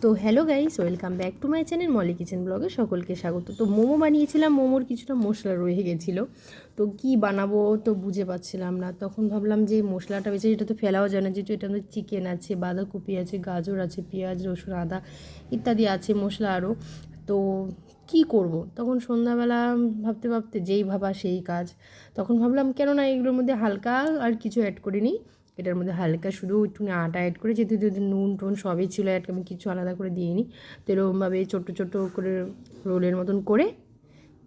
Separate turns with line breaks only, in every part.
তো hello guys, welcome back to my channel Molly kitchen ব্লগে সকলকে স্বাগত। তো মোমো বানিয়েছিলাম, মোমোর কিছুটা মশলা রয়ে গেছিলো, তো কি বানাবো তো বুঝে পাচ্ছিলাম না। তখন ভাবলাম যে মশলাটা বেশি, এটা তো ফেলাও যায় না, যেহেতু এটার মধ্যে চিকেন আছে, বাঁধাকপি আছে, গাজর আছে, পেঁয়াজ, রসুন, আদা ইত্যাদি আছে মশলা আরও। তো কি করব, তখন সন্ধ্যাবেলা ভাবতে ভাবতে যেই ভাবা সেই কাজ। তখন ভাবলাম কেন না এগুলোর মধ্যে হালকা আর কিছু অ্যাড করে নিই। এটার মধ্যে হালকা শুধু একটু আটা অ্যাড করে, যেহেতু নুন টুন সবই ছিল অ্যাড, আমি কিছু আলাদা করে দিয়ে নিই। তো এরকমভাবে ছোট্টো ছোট্টো করে রোলের মতন করে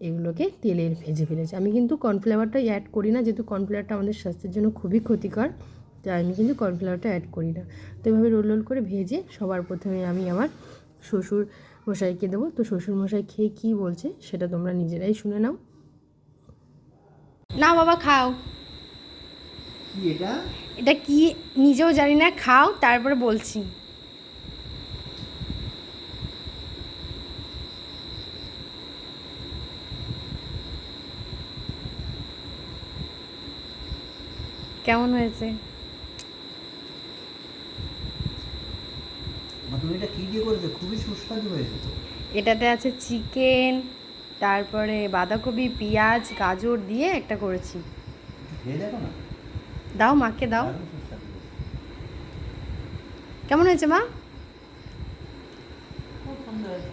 এগুলোকে তেলের ভেজে ফেলেছি। আমি কিন্তু কর্নফ্লাওয়ারটা অ্যাড করি না, যেহেতু কর্নফ্লাওয়ারটা আমাদের স্বাস্থ্যের জন্য খুবই ক্ষতিকর, তাই আমি কিন্তু কর্নফ্লাওয়ারটা অ্যাড করি না। তো এভাবে রোল রোল করে ভেজে সবার প্রথমে আমি আমার শ্বশুর মশাইকে দেবো। তো শ্বশুর মশাই খেয়ে কী বলছে সেটা তোমরা নিজেরাই শুনে নাও। না বাবা খাও,
এটা
এটা কি নিজেও জানি না, খাও তারপরে বলছি। কেমন হয়েছে?
তুমি এটা কি দিয়ে করেছো? খুবই সুস্বাদু হয়েছে তো।
এটাতে আছে চিকেন, তারপরে বাঁধাকপি, পেঁয়াজ, গাজর দিয়ে একটা করেছি।
একটু খেয়ে দেখো না,
দাও মাকে দাও।
দারুণ সুস্বাদু হয়েছে।
কেমন হয়েছে মা?
খুব সুন্দর হয়েছে।